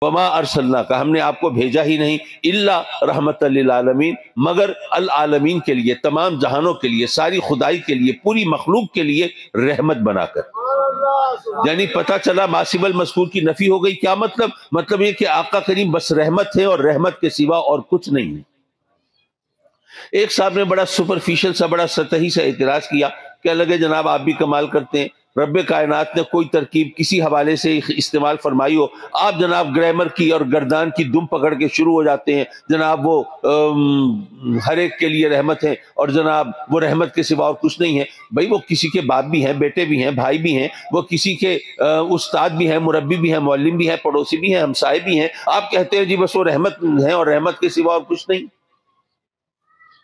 وما ارسلنا کا ہم نے آپ کو بھیجا ہی نہیں الا رحمت للعالمین مگر العالمین کے لیے، تمام جہانوں کے لیے، ساری خدائی کے لیے، پوری مخلوق کے لیے رحمت بنا کر۔ یعنی پتہ چلا ماسب المذکور کی نفی ہو گئی، کیا مطلب؟ مطلب یہ کہ آقا کریم بس رحمت ہے اور رحمت کے سوا اور کچھ نہیں ہے۔ ایک صاحب نے بڑا سپرفیشل سا، بڑا سطحی سا اعتراض کیا، کہنے لگے جناب آپ بھی کمال کرتے ہیں، رب کائنات نے کوئی ترکیب کسی حوالے سے استعمال فرمائی ہو، آپ جناب گرامر کی اور گردان کی دم پکڑ کے شروع ہو جاتے ہیں، جناب وہ ہر ایک کے لیے رحمت ہے اور جناب وہ رحمت کے سوا اور کچھ نہیں ہے۔ بھائی وہ کسی کے باپ بھی ہیں، بیٹے بھی ہیں، بھائی بھی ہیں، وہ کسی کے استاد بھی ہیں، مربی بھی ہیں، معلم بھی ہیں، پڑوسی بھی ہیں، ہمسائے بھی ہیں، آپ کہتے ہیں جی بس وہ رحمت ہے اور رحمت کے سوا اور کچھ نہیں۔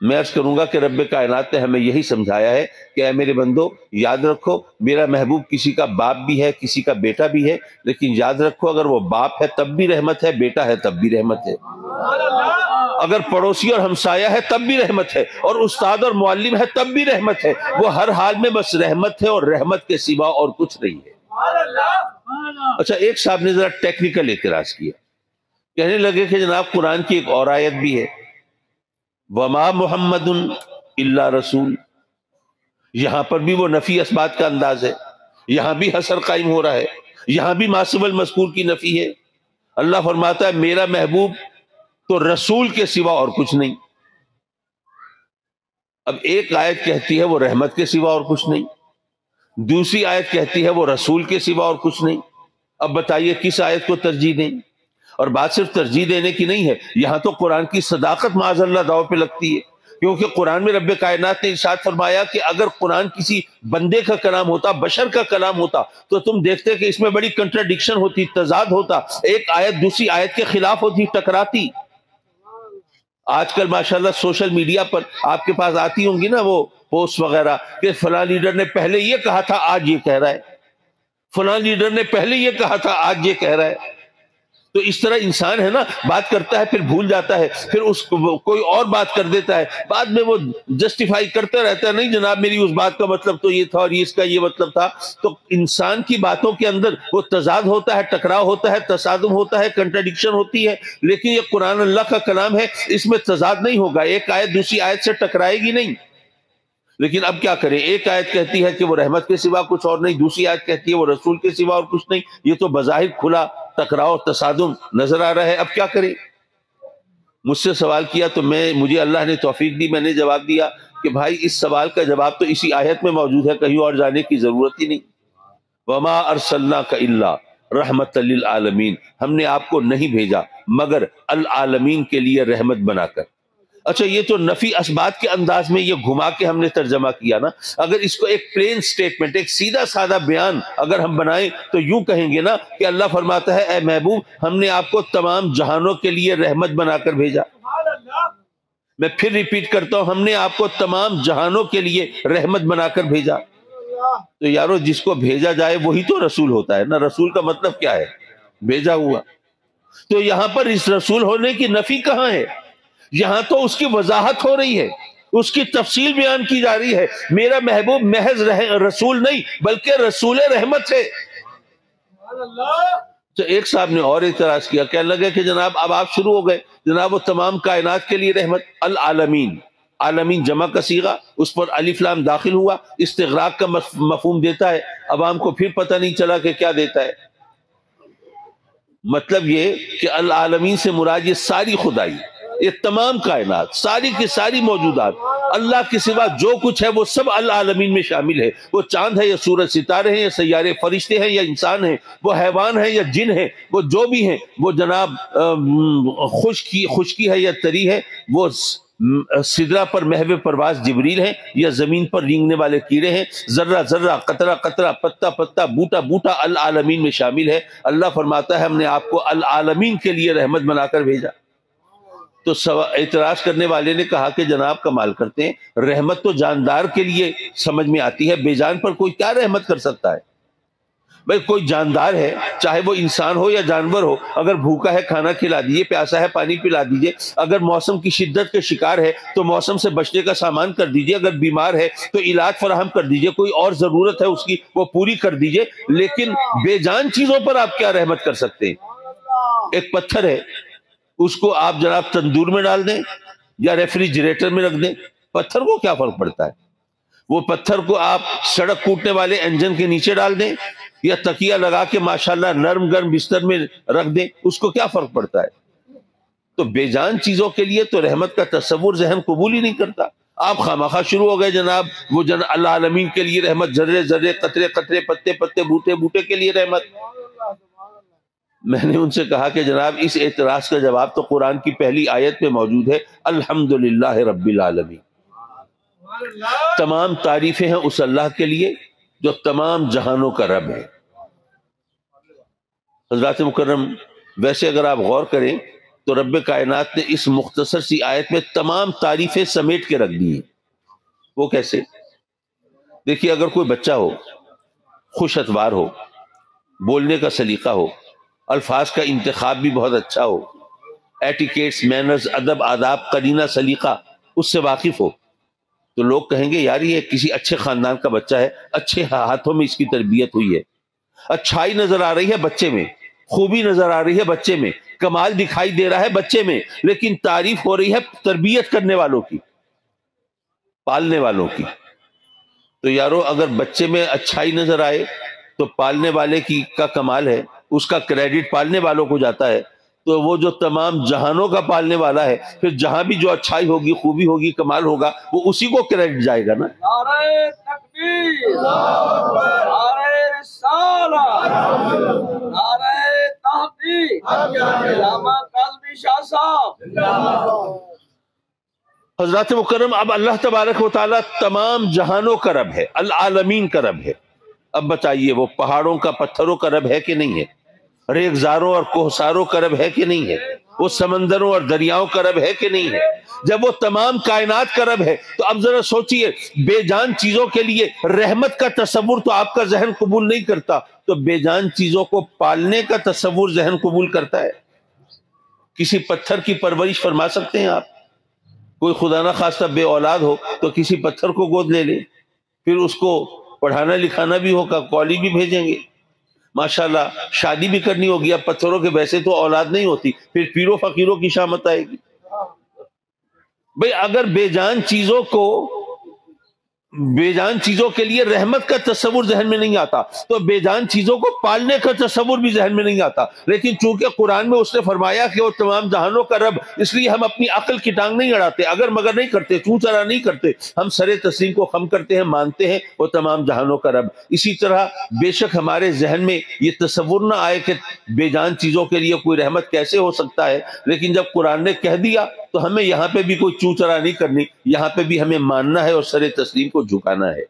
میں عرض کروں گا کہ رب کائنات نے ہمیں یہی سمجھایا ہے کہ اے میرے بندو یاد رکھو میرا محبوب کسی کا باپ بھی ہے، کسی کا بیٹا بھی ہے، لیکن یاد رکھو اگر وہ باپ ہے تب بھی رحمت ہے، بیٹا ہے تب بھی رحمت ہے، اگر پڑوسی اور ہمسایہ ہے تب بھی رحمت ہے، اور استاد اور معلم ہے تب بھی رحمت ہے، وہ ہر حال میں بس رحمت ہے اور رحمت کے سوا اور کچھ نہیں ہے۔ اچھا ایک صاحب نے ذرا ٹیکنیکل اعتراض کیا، کہنے لگے کہ جناب قرآن کی ایک اور آیت بھی ہے وما محمد الا رسول، یہاں پر بھی وہ نفی اثبات کا انداز ہے، یہاں بھی حصر قائم ہو رہا ہے، یہاں بھی ماسب المذکور کی نفی ہے۔ اللہ فرماتا ہے میرا محبوب تو رسول کے سوا اور کچھ نہیں۔ اب ایک آیت کہتی ہے وہ رحمت کے سوا اور کچھ نہیں، دوسری آیت کہتی ہے وہ رسول کے سوا اور کچھ نہیں۔ اب بتائیے کس آیت کو ترجیح دیں؟ اور بات صرف ترجیح دینے کی نہیں ہے، یہاں تو قرآن کی صداقت معاذ اللہ داؤ پہ لگتی ہے، کیونکہ قرآن میں رب کائنات نے ارشاد فرمایا کہ اگر قرآن کسی بندے کا کلام ہوتا، بشر کا کلام ہوتا، تو تم دیکھتے کہ اس میں بڑی کنٹراڈکشن ہوتی، تضاد ہوتا، ایک آیت دوسری آیت کے خلاف ہوتی، ٹکراتی۔ آج کل ماشاءاللہ سوشل میڈیا پر آپ کے پاس آتی ہوں گی نا وہ پوسٹ وغیرہ کہ فلاں لیڈر نے پہلے یہ کہا تھا آج یہ کہہ رہا ہے، فلاں لیڈر نے پہلے یہ کہا تھا آج یہ کہہ رہا ہے۔ تو اس طرح انسان ہے نا، بات کرتا ہے پھر بھول جاتا ہے، پھر اس کوئی اور بات کر دیتا ہے، بعد میں وہ جسٹیفائی کرتا رہتا ہے، نہیں جناب میری اس بات کا مطلب تو یہ تھا اور اس کا یہ مطلب تھا۔ تو انسان کی باتوں کے اندر وہ تضاد ہوتا ہے، ٹکراؤ ہوتا ہے، تصادم ہوتا ہے، کنٹراڈکشن ہوتی ہے، لیکن یہ قرآن اللہ کا کلام ہے، اس میں تضاد نہیں ہوگا، ایک آیت دوسری آیت سے ٹکرائے گی نہیں۔ لیکن اب کیا کریں، ایک آیت کہتی ہے کہ وہ رحمت کے سوا کچھ اور نہیں، دوسری آیت کہتی ہے وہ رسول کے سوا اور کچھ نہیں، یہ تو بظاہر کھلا ٹکراؤ تصادم نظر آ رہا ہے۔ اب کیا کریں؟ مجھ سے سوال کیا تو مجھے اللہ نے توفیق دی، میں نے جواب دیا کہ بھائی اس سوال کا جواب تو اسی آیت میں موجود ہے، کہیں اور جانے کی ضرورت ہی نہیں۔ وما ارسلناک الا رحمت للعالمین، ہم نے آپ کو نہیں بھیجا مگر العالمین کے لیے رحمت بنا کر۔ اچھا یہ تو نفی اسبات کے انداز میں یہ گھما کے ہم نے ترجمہ کیا نا، اگر اس کو ایک پلین سٹیٹمنٹ، ایک سیدھا سادہ بیان اگر ہم بنائیں تو یوں کہیں گے نا کہ اللہ فرماتا ہے اے محبوب ہم نے آپ کو تمام جہانوں کے لیے رحمت بنا کر بھیجا۔ میں پھر ریپیٹ کرتا ہوں، ہم نے آپ کو تمام جہانوں کے لیے رحمت بنا کر بھیجا۔ تو یارو جس کو بھیجا جائے وہی تو رسول ہوتا ہے نا، رسول کا مطلب کیا ہے؟ بھیجا ہوا۔ تو یہاں پر اس رسول ہونے کی نفی کہاں ہے؟ یہاں تو اس کی وضاحت ہو رہی ہے، اس کی تفصیل بیان کی جا رہی ہے، میرا محبوب محض رسول نہیں بلکہ رسول رحمت ہے۔ تو ایک صاحب نے اور اعتراض کیا، کہنے لگے کہ جناب اب آپ شروع ہو گئے، جناب وہ تمام کائنات کے لیے رحمت، العالمین، عالمین جمع کا صیغہ، اس پر الف لام داخل ہوا، استغراق کا مفہوم دیتا ہے، عوام کو پھر پتہ نہیں چلا کہ کیا دیتا ہے۔ مطلب یہ کہ العالمین سے مراد یہ ساری خدائی، یہ تمام کائنات، ساری کی ساری موجودات، اللہ کے سوا جو کچھ ہے وہ سب العالمین میں شامل ہے، وہ چاند ہے یا سورج ستارے ہیں یا سیارے فرشتے ہیں یا انسان ہیں، وہ حیوان ہیں یا جن ہیں، وہ جو بھی ہیں، وہ جناب خشکی ہے یا تری ہے، وہ سدرہ پر محو پرواز جبریل ہیں یا زمین پر رینگنے والے کیڑے ہیں، ذرہ ذرہ قطرہ قطرہ پتا پتا بوٹا بوٹا العالمین میں شامل ہے۔ اللہ فرماتا ہے ہم نے آپ کو العالمین کے لیے رحمت بنا کر بھیجا۔ تو اعتراض کرنے والے نے کہا کہ جناب کمال کرتے ہیں، رحمت تو جاندار کے لیے سمجھ میں آتی ہے، بے جان پر کوئی کیا رحمت کر سکتا ہے؟ بھائی کوئی جاندار ہے، چاہے وہ انسان ہو یا جانور ہو، اگر بھوکا ہے کھانا کھلا دیجیے، پیاسا ہے پانی پلا دیجیے، اگر موسم کی شدت کے شکار ہے تو موسم سے بچنے کا سامان کر دیجیے، اگر بیمار ہے تو علاج فراہم کر دیجیے، کوئی اور ضرورت ہے اس کی وہ پوری کر دیجیے، لیکن بے جان چیزوں پر آپ کیا رحمت کر سکتے ہیں؟ ایک پتھر ہے، اس کو آپ جناب تندور میں ڈال دیں یا ریفریجریٹر میں رکھ دیں، پتھر کو کیا فرق پڑتا ہے؟ وہ پتھر کو آپ سڑک کوٹنے والے انجن کے نیچے ڈال دیں یا تکیہ لگا کے ماشاءاللہ نرم گرم بستر میں رکھ دیں، اس کو کیا فرق پڑتا ہے؟ تو بے جان چیزوں کے لیے تو رحمت کا تصور ذہن قبول ہی نہیں کرتا. آپ خامخواہ شروع ہو گئے جناب وہ اللہ عالمین کے لیے رحمت، ذرے ذرے قطرے قطرے پتے پتے بوٹے بوٹے کے لیے رحمت. میں نے ان سے کہا کہ جناب اس اعتراض کا جواب تو قرآن کی پہلی آیت میں موجود ہے، الحمدللہ رب العالمین. تمام تعریفیں ہیں اس اللہ کے لیے جو تمام جہانوں کا رب ہے. حضرات مکرم، ویسے اگر آپ غور کریں تو رب کائنات نے اس مختصر سی آیت میں تمام تعریفیں سمیٹ کے رکھ دی ہیں. وہ کیسے؟ دیکھیے، اگر کوئی بچہ ہو، خوش اتوار ہو، بولنے کا سلیقہ ہو، الفاظ کا انتخاب بھی بہت اچھا ہو، ایٹیکیٹس، مینرز، ادب، آداب، قرینہ، سلیقہ اس سے واقف ہو، تو لوگ کہیں گے یار یہ کسی اچھے خاندان کا بچہ ہے، اچھے ہاتھوں میں اس کی تربیت ہوئی ہے، اچھائی نظر آ رہی ہے بچے میں، خوبی نظر آ رہی ہے بچے میں، کمال دکھائی دے رہا ہے بچے میں، لیکن تعریف ہو رہی ہے تربیت کرنے والوں کی، پالنے والوں کی. تو یارو اگر بچے میں اچھائی نظر آئے تو پالنے والے کی کا کمال ہے، اس کا کریڈٹ پالنے والوں کو جاتا ہے. تو وہ جو تمام جہانوں کا پالنے والا ہے، پھر جہاں بھی جو اچھائی ہوگی، خوبی ہوگی، کمال ہوگا، وہ اسی کو کریڈٹ جائے گا نا. نعرہ تکبیر، نعرہ رسالہ، نعرہ تحقیق، علامہ کاظمی شاہ صاحب. حضرات مکرم، اب اللہ تبارک و تعالیٰ تمام جہانوں کا رب ہے، العالمین کا رب ہے. اب بتائیے وہ پہاڑوں کا، پتھروں کا رب ہے کہ نہیں ہے؟ ریگزاروں اور کوہساروں کا رب ہے کہ نہیں ہے؟ وہ سمندروں اور دریاؤں کا رب ہے کہ نہیں ہے؟ جب وہ تمام کائنات کا رب ہے تو اب ذرا سوچئے، بے جان چیزوں کے لیے رحمت کا تصور تو آپ کا ذہن قبول نہیں کرتا، تو بے جان چیزوں کو پالنے کا تصور ذہن قبول کرتا ہے؟ کسی پتھر کی پرورش فرما سکتے ہیں آپ؟ کوئی خدا نہ خواستہ بے اولاد ہو تو کسی پتھر کو گود لے لے، پھر اس کو پڑھانا لکھانا بھی ہوگا، کالج بھی بھیجیں گے، ماشاءاللہ شادی بھی کرنی ہوگی. اب پتھروں کے ویسے تو اولاد نہیں ہوتی، پھر پیروں فقیروں کی شامت آئے گی. بھئی اگر بے جان چیزوں کے لیے رحمت کا تصور ذہن میں نہیں آتا تو بے جان چیزوں کو پالنے کا تصور بھی ذہن میں نہیں آتا. لیکن چونکہ قرآن میں اس نے فرمایا کہ وہ تمام جہانوں کا رب، اس لیے ہم اپنی عقل کی ٹانگ نہیں اڑاتے، اگر مگر نہیں کرتے، چوں چرا نہیں کرتے، ہم سر تسلیم کو خم کرتے ہیں، مانتے ہیں وہ تمام جہانوں کا رب. اسی طرح بے شک ہمارے ذہن میں یہ تصور نہ آئے کہ بے جان چیزوں کے لیے کوئی رحمت کیسے ہو سکتا ہے، لیکن جب قرآن نے کہہ دیا تو ہمیں یہاں پہ بھی کوئی چوں چرا نہیں کرنی، یہاں پہ بھی ہمیں ماننا ہے اور سر تسلیم کو جھکانا ہے.